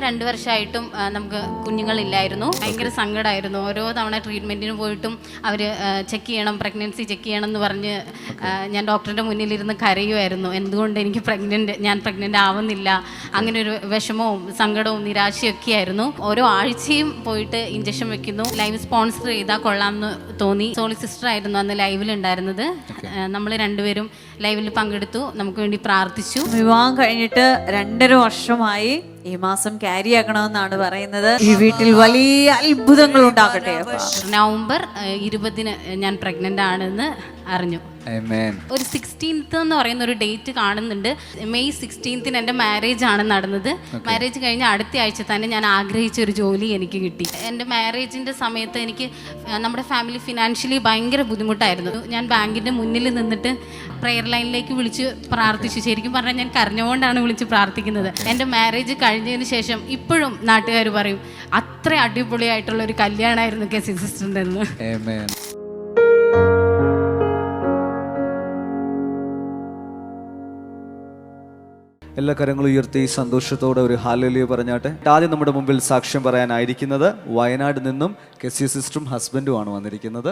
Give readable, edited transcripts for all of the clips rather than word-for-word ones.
2 വർഷമായിട്ടും നമുക്ക് കുഞ്ഞുങ്ങളില്ലായിരുന്നു. ഭയങ്കര സങ്കടമായിരുന്നു. ഓരോ തവണ ട്രീറ്റ്മെൻറ്റിന് പോയിട്ടും അവർ ചെക്ക് ചെയ്യണം, പ്രഗ്നൻസി ചെക്ക് ചെയ്യണം എന്ന് പറഞ്ഞ് ഞാൻ ഡോക്ടറിൻ്റെ മുന്നിലിരുന്ന് കരയുമായിരുന്നു. എന്തുകൊണ്ട് ഞാൻ പ്രഗ്നൻ്റ് ആവുന്നില്ല, അങ്ങനെ ഒരു വിഷമവും സങ്കടവും നിരാശയൊക്കെ ആയിരുന്നു. ഓരോ ആഴ്ചയും പോയിട്ട് ഇഞ്ചക്ഷൻ വെക്കുന്നു. ലൈവ് സ്പോൺസർ ചെയ്താൽ കൊള്ളാമെന്ന് തോന്നി. സോളി സിസ്റ്റർ ആയിരുന്നു അന്ന് ലൈവിലുണ്ടായിരുന്നത്. നമ്മൾ രണ്ടുപേരും ലൈവിൽ പങ്കെടുത്തു, നമുക്ക് വേണ്ടി പ്രാർത്ഥിച്ചു. വിവാഹം കഴിഞ്ഞിട്ട് 2.5 വർഷമായി. ഈ മാസം ക്യാരി ആക്കണമെന്നാണ് പറയുന്നത്. ഈ വീട്ടിൽ വലിയ അത്ഭുതങ്ങൾ ഉണ്ടാകട്ടെ. നവംബർ 20 ഞാൻ പ്രഗ്നന്റ് ആണെന്ന് അറിഞ്ഞു. ഒരു 16th എന്ന് പറയുന്ന ഒരു ഡേറ്റ് കാണുന്നുണ്ട്. മെയ് 16 എൻ്റെ മാരേജ് ആണ് നടന്നത്. മാരേജ് കഴിഞ്ഞ അടുത്ത ആഴ്ച തന്നെ ഞാൻ ആഗ്രഹിച്ച ഒരു ജോലി എനിക്ക് കിട്ടി. എൻ്റെ മാരേജിൻ്റെ സമയത്ത് എനിക്ക് നമ്മുടെ ഫാമിലി ഫിനാൻഷ്യലി ഭയങ്കര ബുദ്ധിമുട്ടായിരുന്നു. ഞാൻ ബാങ്കിൻ്റെ മുന്നിൽ നിന്നിട്ട് പ്രെയർ ലൈനിലേക്ക് വിളിച്ച് പ്രാർത്ഥിച്ചു. ശരിക്കും പറഞ്ഞാൽ ഞാൻ കരഞ്ഞുകൊണ്ടാണ് വിളിച്ച് പ്രാർത്ഥിക്കുന്നത്. എൻ്റെ മാരേജ് കഴിഞ്ഞതിന് ശേഷം ഇപ്പോഴും നാട്ടുകാർ പറയും അത്ര അടിപൊളിയായിട്ടുള്ള ഒരു കല്യാണമായിരുന്നു കെസി സിസ്റ്ററിൻ്റെ എന്ന്. എല്ലാ കരങ്ങളും ഉയർത്തി സന്തോഷത്തോടെ ഒരു ഹല്ലേലൂയ പറഞ്ഞാട്ടെ. ആദ്യം നമ്മുടെ മുമ്പിൽ സാക്ഷ്യം പറയാനായിരിക്കുന്നത് വയനാട് നിന്നും കെസി സിസ്റ്ററും ഹസ്ബൻഡുമാണ് വന്നിരിക്കുന്നത്.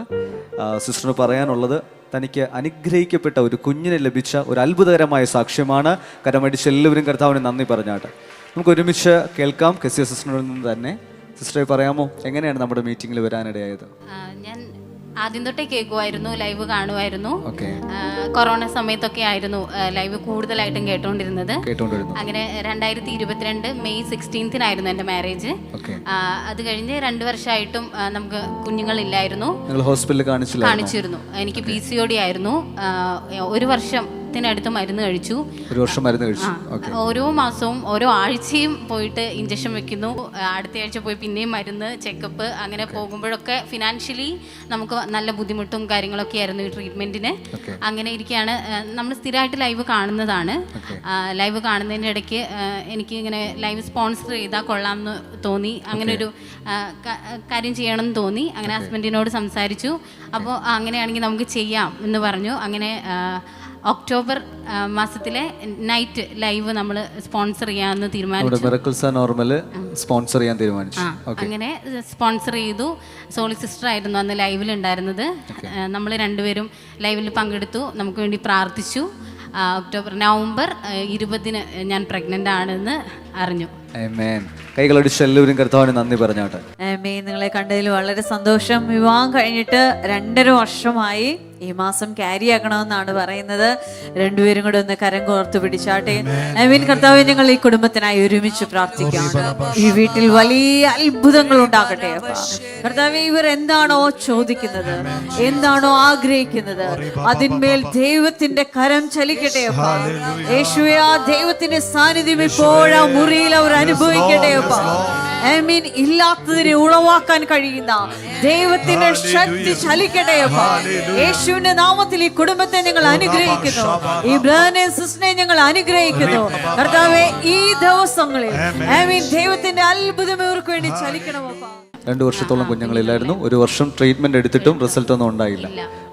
സിസ്റ്ററിന് പറയാനുള്ളത് തനിക്ക് അനുഗ്രഹിക്കപ്പെട്ട ഒരു കുഞ്ഞിനെ ലഭിച്ച ഒരു അത്ഭുതകരമായ സാക്ഷ്യമാണ്. കരമടിച്ച് എല്ലാവരും കർത്താവിന് നന്ദി പറഞ്ഞാട്ടെ. നമുക്ക് ഒരുമിച്ച് കേൾക്കാം കെസി സിസ്റ്ററിൽ നിന്ന് തന്നെ. സിസ്റ്ററെ പറയാമോ, എങ്ങനെയാണ് നമ്മുടെ മീറ്റിംഗിൽ വരാനിടയായത്? ഞാൻ ആദ്യം തൊട്ടേ കേൾക്കുമായിരുന്നു, ലൈവ് കാണുമായിരുന്നു. കൊറോണ സമയത്തൊക്കെ ആയിരുന്നു ലൈവ് കൂടുതലായിട്ടും കേട്ടോണ്ടിരുന്നത്. അങ്ങനെ 2022 മെയ് 16 എൻ്റെ മാരേജ്. അത് കഴിഞ്ഞ് 2 വർഷമായിട്ടും നമുക്ക് കുഞ്ഞുങ്ങളില്ലായിരുന്നു. കാണിച്ചിരുന്നു. എനിക്ക് PCOD ആയിരുന്നു. 1 വർഷത്തിനടുത്ത് മരുന്ന് കഴിച്ചു. ഓരോ മാസവും ഓരോ ആഴ്ചയും പോയിട്ട് ഇഞ്ചക്ഷൻ വെക്കുന്നു. അടുത്ത ആഴ്ച പോയി പിന്നെയും മരുന്ന്, ചെക്കപ്പ്, അങ്ങനെ പോകുമ്പോഴൊക്കെ ഫിനാൻഷ്യലി നമുക്ക് നല്ല ബുദ്ധിമുട്ടും കാര്യങ്ങളൊക്കെ ആയിരുന്നു ഈ ട്രീറ്റ്മെന്റിന്. അങ്ങനെ ഇരിക്കുകയാണ്. നമ്മൾ സ്ഥിരമായിട്ട് ലൈവ് കാണുന്നതാണ്. ലൈവ് കാണുന്നതിൻ്റെ ഇടയ്ക്ക് എനിക്ക് ഇങ്ങനെ ലൈവ് സ്പോൺസർ ചെയ്താൽ കൊള്ളാമെന്ന് തോന്നി. അങ്ങനെ ഒരു കാര്യം ചെയ്യണമെന്ന് തോന്നി. അങ്ങനെ ഹസ്ബൻഡിനോട് സംസാരിച്ചു. അപ്പോൾ അങ്ങനെയാണെങ്കിൽ നമുക്ക് ചെയ്യാം എന്ന് പറഞ്ഞു. അങ്ങനെ ഒക്ടോബർ മാസത്തിലെ നൈറ്റ് ലൈവ് നമ്മൾ സ്പോൺസർ ചെയ്യാമെന്ന് തീരുമാനിച്ചു. അങ്ങനെ സ്പോൺസർ ചെയ്തു. സോളി സിസ്റ്റർ ആയിരുന്നു അന്ന് ലൈവിലുണ്ടായിരുന്നത്. നമ്മൾ രണ്ടുപേരും ലൈവിൽ പങ്കെടുത്തു, നമുക്ക് വേണ്ടി പ്രാർത്ഥിച്ചു. നവംബർ 20 ഞാൻ പ്രഗ്നന്റ് ആണെന്ന് അറിഞ്ഞു. കൈകളടിച്ച് എല്ലാവരും കർത്താവിന് നന്ദി പറഞ്ഞാട്ടെ. നിങ്ങളെ കണ്ടതിൽ വളരെ സന്തോഷം. വിവാഹം കഴിഞ്ഞിട്ട് 2.5 വർഷമായി. ഈ മാസം ക്യാരി ആക്കണമെന്നാണ് പറയുന്നത്. രണ്ടുപേരും കൂടെ ഒന്ന് കരം കോർത്ത് പിടിച്ചാട്ടെ. കർത്താവ്, ഞങ്ങൾ ഈ കുടുംബത്തിനായി ഒരുമിച്ച് പ്രാർത്ഥിക്കാം. ഈ വീട്ടിൽ വലിയ അത്ഭുതങ്ങൾ ഉണ്ടാകട്ടെ. കർത്താവ്, ഇവർ എന്താണോ ചോദിക്കുന്നത്, എന്താണോ ആഗ്രഹിക്കുന്നത്, അതിന്മേൽ ദൈവത്തിന്റെ കരം ചലിക്കട്ടെ. യേശുവേ, ആ ദൈവത്തിന്റെ സാന്നിധ്യം ഇപ്പോഴാ മുറിയിൽ അവർ അനുഭവിക്കട്ടെ. ഇല്ലാത്തതിനെ ഉളവാക്കാൻ കഴിയുന്ന ദൈവത്തിന്റെ ശക്തി ചലിക്കട്ടെ. യേശുവിന്റെ നാമത്തിൽ ഈ കുടുംബത്തെ ഞങ്ങൾ അനുഗ്രഹിക്കുന്നു. ഈ ബ്രദറിനെ സിസ്റ്ററിനെ ഞങ്ങൾ അനുഗ്രഹിക്കുന്നു. കർത്താവേ, ഈ ദിവസങ്ങളിൽ ദൈവത്തിന്റെ അത്ഭുതം ഇവർക്ക് വേണ്ടി ചലിക്കണമോ. 2 വർഷത്തോളം കുഞ്ഞുങ്ങളില്ലായിരുന്നു. 1 വർഷം ട്രീറ്റ്മെന്റ് എടുത്തിട്ടും റിസൾട്ട് ഒന്നും ഉണ്ടായില്ല.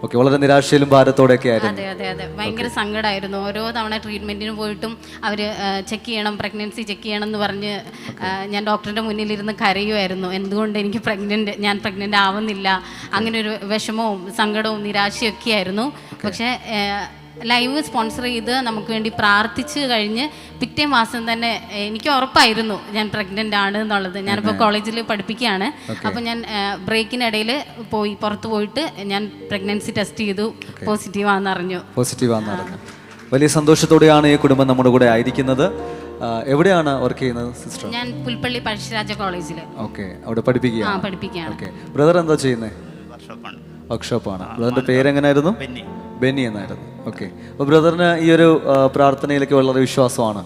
ഓക്കെ, വളരെ നിരാശയിലും ഭാരത്തോടെയൊക്കെ ആയിരുന്നു. അതെ, ഭയങ്കര സങ്കടമായിരുന്നു. ഓരോ തവണ ട്രീറ്റ്മെന്റിന് പോയിട്ടും അവർ ചെക്ക് ചെയ്യണം, പ്രഗ്നൻസി ചെക്ക് ചെയ്യണം എന്ന് പറഞ്ഞ് ഞാൻ ഡോക്ടറിന്റെ മുന്നിലിരുന്ന് കരയുമായിരുന്നു. എന്തുകൊണ്ട് ഞാൻ പ്രഗ്നന്റ് ആവുന്നില്ല, അങ്ങനെ ഒരു വിഷമവും സങ്കടവും നിരാശയൊക്കെ ആയിരുന്നു. പക്ഷേ ലൈവ് സ്പോൺസർ ചെയ്ത് നമുക്ക് വേണ്ടി പ്രാർത്ഥിച്ച് കഴിഞ്ഞ് പിറ്റേ മാസം തന്നെ എനിക്ക് ഉറപ്പായിരുന്നു ഞാൻ പ്രഗ്നന്റ് ആണ് എന്നുള്ളത്. ഞാനിപ്പോൾ കോളേജിൽ പഠിപ്പിക്കുകയാണ്. അപ്പോൾ ഞാൻ ബ്രേക്കിനിടയിൽ പുറത്ത് പോയിട്ട് ഞാൻ പ്രഗ്നൻസി ടെസ്റ്റ് ചെയ്തു. പോസിറ്റീവാണെന്ന് അറിഞ്ഞു. വലിയ സന്തോഷത്തോടെയാണ് ഈ കുടുംബം നമ്മുടെ കൂടെ ആയിരിക്കുന്നത്. എവിടെയാണ് വർക്ക് ചെയ്യുന്നത് സിസ്റ്റർ? ഞാൻ പുൽപ്പള്ളി പഴശ്ശിരാജ കോളേജിൽ. ഓക്കെ, അവിടെ പഠിപ്പിക്കുകയാണ്. ബ്രദർ എന്താ ചെയ്യുന്നത്? വർക്ക്ഷോപ്പാണ്. ബ്രദറിന്റെ പേരെങ്ങനായിരുന്നു? ബെന്നി എന്നായിരുന്നു. ഓക്കെ, അപ്പോൾ ബ്രദറിന് ഈ ഒരു പ്രാർത്ഥനയിലേക്ക് വളരെ വിശ്വാസമാണ്.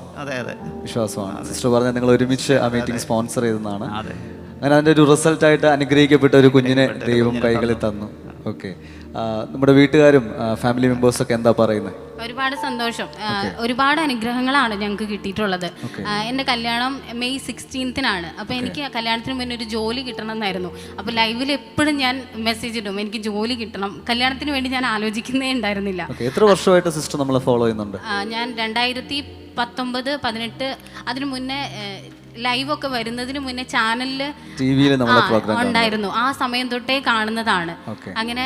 സിസ്റ്റർ പറഞ്ഞാൽ നിങ്ങൾ ഒരുമിച്ച് ആ മീറ്റിംഗ് സ്പോൺസർ ചെയ്തതാണ്. അങ്ങനെ അതിൻ്റെ ഒരു റിസൾട്ടായിട്ട് അനുഗ്രഹിക്കപ്പെട്ട ഒരു കുഞ്ഞിനെ ദൈവം കൈകളിൽ തന്നു. ഓക്കെ, നമ്മുടെ വീട്ടുകാരും ഫാമിലി മെമ്പേഴ്സൊക്കെ എന്താ പറയുന്നത്? ഒരുപാട് സന്തോഷം. ഒരുപാട് അനുഗ്രഹങ്ങളാണ് ഞങ്ങൾക്ക് കിട്ടിയിട്ടുള്ളത്. എൻ്റെ കല്യാണം മെയ് 16 അപ്പോൾ എനിക്ക് കല്യാണത്തിന് മുന്നേ ഒരു ജോലി കിട്ടണം എന്നായിരുന്നു. അപ്പോൾ ലൈവിൽ എപ്പോഴും ഞാൻ മെസ്സേജ് ഇടും, എനിക്ക് ജോലി കിട്ടണം. കല്യാണത്തിന് വേണ്ടി ഞാൻ ആലോചിക്കുന്നേ ഉണ്ടായിരുന്നില്ല. എത്ര വർഷമായിട്ട് സിസ്റ്റർ നമ്മളെ ഫോളോ ചെയ്യുന്നുണ്ട്? ഞാൻ 2019-18 അതിനു മുന്നേ ലൈവ് ഒക്കെ വരുന്നതിന് മുന്നേ ചാനലിൽ ടിവിയിൽ നമ്മുടെ പ്രോഗ്രാം ഉണ്ടായിരുന്നു. ആ സമയം തൊട്ടേ കാണുന്നതാണ്. അങ്ങനെ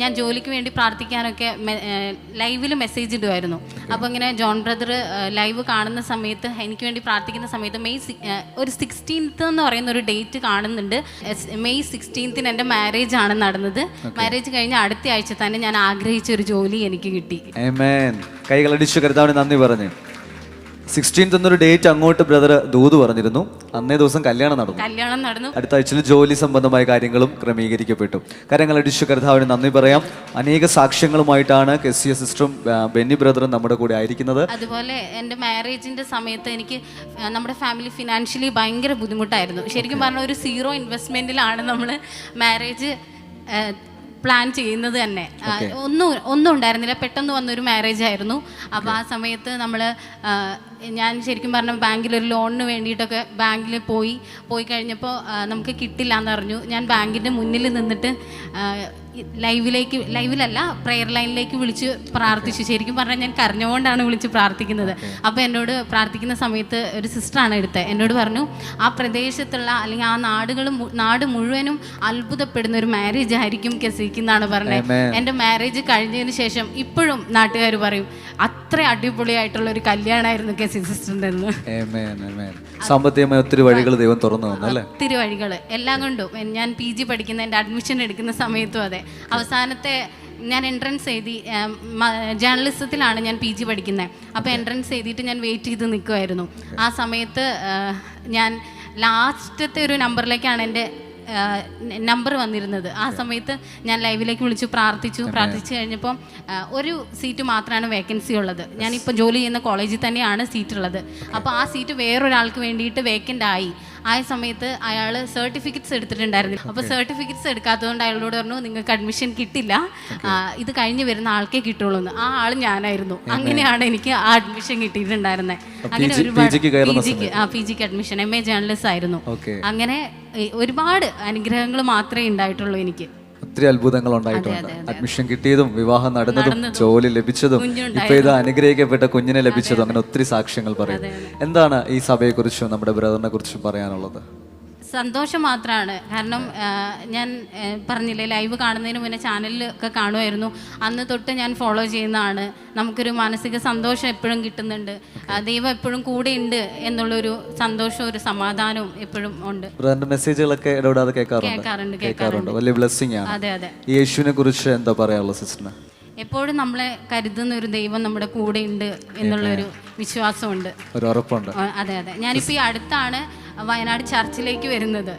ഞാൻ ജോലിക്ക് വേണ്ടി പ്രാർത്ഥിക്കാനൊക്കെ ലൈവിൽ മെസ്സേജ് ഇടുമായിരുന്നു. അപ്പോൾ ഇങ്ങനെ ജോൺ ബ്രദർ ലൈവ് കാണുന്ന സമയത്ത് എനിക്ക് വേണ്ടി പ്രാർത്ഥിക്കുന്ന സമയത്ത് ഒരു 16th എന്ന് പറയുന്ന ഒരു ഡേറ്റ് കാണുന്നുണ്ട്. May 16th എൻ്റെ മാരേജ് ആണ് നടന്നത്. മാരേജ് കഴിഞ്ഞ അടുത്ത ആഴ്ച തന്നെ ഞാൻ ആഗ്രഹിച്ച ഒരു ജോലി എനിക്ക് കിട്ടി. കൈകളടിച്ചു കർത്താവിന് നന്ദി പറഞ്ഞു. 16th എന്നൊരു ഡേറ്റ് അങ്ങോട്ട് ബ്രദർ ദൂത് പറഞ്ഞിരുന്നു. അന്നേ ദിവസം കല്യാണം നടന്നു. അടുത്ത ആഴ്ചയിൽ ജോലി സംബന്ധമായ കാര്യങ്ങളും ക്രമീകരിക്കപ്പെട്ടു. കരങ്ങളടിച്ചു കർത്താവിന് നന്ദി പറയാം. അനേക സാക്ഷ്യങ്ങളുമായിട്ടാണ് കെസിയ സിസ്റ്ററും ബെന്നി ബ്രദറും നമ്മുടെ കൂടെ ആയിരിക്കുന്നത്. അതുപോലെ എൻ്റെ മാരേജിന്റെ സമയത്ത് എനിക്ക് നമ്മുടെ ഫാമിലി ഫിനാൻഷ്യലി ഭയങ്കര ബുദ്ധിമുട്ടായിരുന്നു. ശരിക്കും പറഞ്ഞാൽ ഒരു 0 ഇൻവെസ്റ്റ്മെന്റിലാണ് നമ്മൾ മാരേജ് പ്ലാൻ ചെയ്യുന്നത് തന്നെ. ഒന്നും ഉണ്ടായിരുന്നില്ല. പെട്ടെന്ന് വന്നൊരു മാരേജ് ആയിരുന്നു. അപ്പോൾ ആ സമയത്ത് ഞാൻ ശരിക്കും പറഞ്ഞാൽ ബാങ്കിലൊരു ലോണിന് വേണ്ടിയിട്ടൊക്കെ ബാങ്കിൽ പോയി കഴിഞ്ഞപ്പോൾ നമുക്ക് കിട്ടില്ല എന്ന് പറഞ്ഞു. ഞാൻ ബാങ്കിൻ്റെ മുന്നിൽ നിന്നിട്ട് ലൈവിലല്ല പ്രെയർ ലൈനിലേക്ക് വിളിച്ച് പ്രാർത്ഥിച്ചു. ശരിക്കും പറഞ്ഞാൽ ഞാൻ കരഞ്ഞുകൊണ്ടാണ് വിളിച്ച് പ്രാർത്ഥിക്കുന്നത്. അപ്പോൾ എന്നോട് പ്രാർത്ഥിക്കുന്ന സമയത്ത് ഒരു സിസ്റ്ററാണ് എടുത്തത്. എന്നോട് പറഞ്ഞു, ആ പ്രദേശത്തുള്ള അല്ലെങ്കിൽ ആ നാട് മുഴുവനും അത്ഭുതപ്പെടുന്ന ഒരു മാരേജ് ആയിരിക്കും കെസിക്ക് എന്നാണ് പറഞ്ഞത്. എൻ്റെ മാരേജ് കഴിഞ്ഞതിന് ശേഷം ഇപ്പോഴും നാട്ടുകാർ പറയും അത്ര അടിപൊളിയായിട്ടുള്ള ഒരു കല്യാണമായിരുന്നു കെസി സിസ്റ്ററിൻ്റെ. സാമ്പത്തികമായ ഒത്തിരി വഴികൾ ദൈവം തുറന്നു തന്നല്ലേ? ഒത്തിരി വഴികൾ എല്ലാം കൊണ്ടും. ഞാൻ PG പഠിക്കുന്ന എൻ്റെ അഡ്മിഷൻ എടുക്കുന്ന സമയത്തും അതെ. അവസാനത്തെ ഞാൻ എൻട്രൻസ് എഴുതി, ജേർണലിസത്തിലാണ് ഞാൻ PG പഠിക്കുന്നത്. അപ്പോൾ എൻട്രൻസ് എഴുതിയിട്ട് ഞാൻ വെയിറ്റ് ചെയ്ത് നിൽക്കുമായിരുന്നു. ആ സമയത്ത് ഞാൻ ലാസ്റ്റത്തെ ഒരു നമ്പറിലേക്കാണ് എൻ്റെ നമ്പർ വന്നിരുന്നത്. ആ സമയത്ത് ഞാൻ ലൈവിലേക്ക് വിളിച്ചു പ്രാർത്ഥിച്ചു കഴിഞ്ഞപ്പോൾ ഒരു സീറ്റ് മാത്രമാണ് വേക്കൻസി ഉള്ളത്. ഞാനിപ്പോൾ ജോലി ചെയ്യുന്ന കോളേജിൽ തന്നെയാണ് സീറ്റ് ഉള്ളത്. അപ്പോൾ ആ സീറ്റ് വേറൊരാൾക്ക് വേണ്ടിയിട്ട് വേക്കൻ്റ് ആയ സമയത്ത് അയാൾ സർട്ടിഫിക്കറ്റ്സ് എടുത്തിട്ടുണ്ടായിരുന്നു. അപ്പോൾ സർട്ടിഫിക്കറ്റ്സ് എടുക്കാത്തതുകൊണ്ട് അയാളോട് പറഞ്ഞു നിങ്ങൾക്ക് അഡ്മിഷൻ കിട്ടില്ല, ഇത് കഴിഞ്ഞ് വരുന്ന ആൾക്കേ കിട്ടുള്ളൂ എന്ന്. ആ ആൾ ഞാനായിരുന്നു. അങ്ങനെയാണ് എനിക്ക് ആ അഡ്മിഷൻ കിട്ടിയിട്ടുണ്ടായിരുന്നത്. അങ്ങനെ ഒരുപാട് PGക്ക് അഡ്മിഷൻ MA ജേർണലിസ്റ്റ് ആയിരുന്നു. അങ്ങനെ ഒരുപാട് അനുഗ്രഹങ്ങൾ മാത്രമേ ഉണ്ടായിട്ടുള്ളൂ എനിക്ക്. ഒത്തിരി അത്ഭുതങ്ങൾ ഉണ്ടായിട്ടുണ്ട്. അഡ്മിഷൻ കിട്ടിയതും വിവാഹം നടന്നതും ജോലി ലഭിച്ചതും ഇപ്പൊ ഇത് അനുഗ്രഹിക്കപ്പെട്ട കുഞ്ഞിനെ ലഭിച്ചതും അങ്ങനെ ഒത്തിരി സാക്ഷ്യങ്ങൾ പറയും. എന്താണ് ഈ സഭയെ കുറിച്ചും നമ്മുടെ ബ്രദറിനെ കുറിച്ചും പറയാനുള്ളത്? സന്തോഷം മാത്രമാണ്. കാരണം ഞാൻ പറഞ്ഞില്ലേ ലൈവ് കാണുന്നതിന് മുന്നേ ചാനലിലൊക്കെ കാണുമായിരുന്നു. അന്ന് തൊട്ട് ഞാൻ ഫോളോ ചെയ്യുന്നതാണ്. നമുക്കൊരു മാനസിക സന്തോഷം എപ്പോഴും കിട്ടുന്നുണ്ട്. ദൈവം എപ്പോഴും കൂടെ ഉണ്ട് എന്നുള്ളൊരു സന്തോഷവും ഒരു സമാധാനവും എപ്പോഴും ഉണ്ട്. മെസ്സേജുകളൊക്കെ ഇടപെടാതെ കേൾക്കാറുണ്ട്. വലിയ ബ്ലെസ്സിംഗ് ആണ്. അതെ. യേശുവിനെ കുറിച്ച് എന്താ പറയാനുള്ളത് സിസ്റ്ററിന്? എപ്പോഴും നമ്മളെ കരുതുന്ന ഒരു ദൈവം നമ്മുടെ കൂടെ ഉണ്ട് എന്നുള്ളൊരു വിശ്വാസമുണ്ട്, ഒരു ഉറപ്പുണ്ട്. അതെ. ഞാനിപ്പോൾ ഈ അടുത്താണ് വയനാട് ചർച്ചിലേക്ക് വരുന്നത്.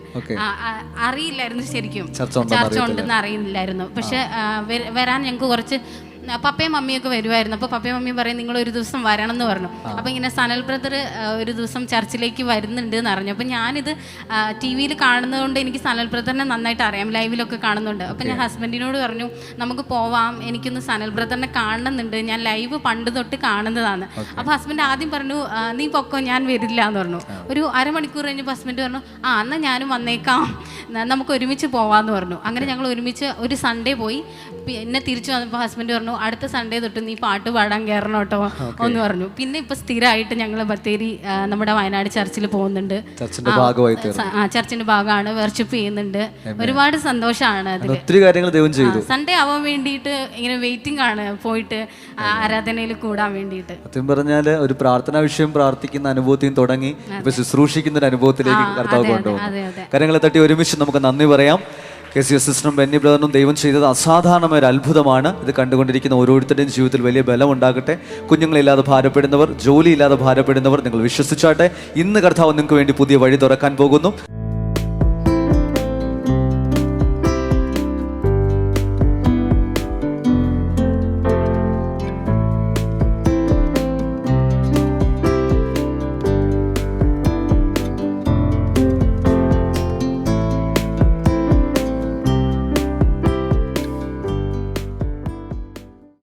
അറിയില്ലായിരുന്നു ശരിക്കും ചർച്ച ഉണ്ടെന്ന് അറിയില്ലായിരുന്നു. പക്ഷെ വരാൻ ഞങ്ങൾക്ക് കുറച്ച് പപ്പയും മമ്മിയൊക്കെ വരുമായിരുന്നു. അപ്പോൾ പപ്പയും മമ്മിയും പറയും നിങ്ങൾ ഒരു ദിവസം വരണം എന്ന് പറഞ്ഞു. അപ്പോൾ ഇങ്ങനെ സനൽ ബ്രദർ ഒരു ദിവസം ചർച്ചിലേക്ക് വരുന്നുണ്ട് എന്ന് അറിഞ്ഞു. അപ്പോൾ ഞാനിത് TV കാണുന്നതുകൊണ്ട് എനിക്ക് സനൽ ബ്രദറിനെ നന്നായിട്ട് അറിയാം, ലൈവിലൊക്കെ കാണുന്നുണ്ട്. അപ്പോൾ ഞാൻ ഹസ്ബൻഡിനോട് പറഞ്ഞു നമുക്ക് പോവാം, എനിക്കൊന്ന് സനൽ ബ്രദറിനെ കാണുന്നുണ്ട്, ഞാൻ ലൈവ് പണ്ട് തൊട്ട് കാണുന്നതാണ്. അപ്പോൾ ഹസ്ബൻഡ് ആദ്യം പറഞ്ഞു നീ പൊക്കോ ഞാൻ വരില്ല എന്ന് പറഞ്ഞു. ഒരു അരമണിക്കൂർ കഴിഞ്ഞപ്പോൾ ഹസ്ബൻഡ് പറഞ്ഞു എന്നാൽ ഞാനും വന്നേക്കാം, നമുക്ക് ഒരുമിച്ച് പോവാമെന്ന് പറഞ്ഞു. അങ്ങനെ ഞങ്ങൾ ഒരുമിച്ച് ഒരു സൺഡേ പോയി. പിന്നെ തിരിച്ചു വന്നപ്പോൾ ഹസ്ബൻഡ് പറഞ്ഞു അടുത്ത സൺഡേ തൊട്ട് നീ പാട്ട് പാടാൻ കയറണം കേട്ടോ എന്ന് പറഞ്ഞു. പിന്നെ ഇപ്പൊ സ്ഥിരമായിട്ട് ഞങ്ങൾ ബത്തേരി നമ്മുടെ വയനാട് ചർച്ചിൽ പോകുന്നുണ്ട്. ചർച്ചിന്റെ ഭാഗമാണ്, വർഷിപ്പ് ചെയ്യുന്നുണ്ട്. ഒരുപാട് സന്തോഷമാണ് അതിൽ. ഒത്തിരി കാര്യങ്ങൾ ദൈവം ചെയ്തു. സൺഡേ ആവാൻ വേണ്ടിയിട്ട് ഇങ്ങനെ വെയിറ്റിംഗ് ആണ്, പോയിട്ട് ആരാധനയിൽ കൂടാൻ വേണ്ടിയിട്ട്. സത്യം പറഞ്ഞാൽ ഒരു പ്രാർത്ഥനാ വിഷയം പ്രാർത്ഥിക്കുന്ന അനുഭവത്തിൽ തുടങ്ങി ഇപ്പൊ ശുശ്രൂഷിക്കുന്ന ഒരു അനുഭവത്തിലേക്ക് കർത്താവ് കൊണ്ടുപോകും. കാര്യങ്ങളെ തട്ടി ഒരുമിച്ച് നമുക്ക് നന്ദി പറയാം. കെസിയ സിസ്റ്ററും ബെന്നി ബ്രദറിനും ദൈവം ചെയ്തത് അസാധാരണമായ ഒരു അത്ഭുതമാണ്. ഇത് കണ്ടുകൊണ്ടിരിക്കുന്ന ഓരോരുത്തരുടെയും ജീവിതത്തിൽ വലിയ ബലം ഉണ്ടാകട്ടെ. കുഞ്ഞുങ്ങളില്ലാതെ ഭാരപ്പെടുന്നവർ, ജോലിയില്ലാതെ ഭാരപ്പെടുന്നവർ നിങ്ങൾ വിശ്വസിച്ചാട്ടെ. ഇന്ന് കർത്താവ് നിങ്ങൾക്ക് വേണ്ടി പുതിയ വഴി തുറക്കാൻ പോകുന്നു.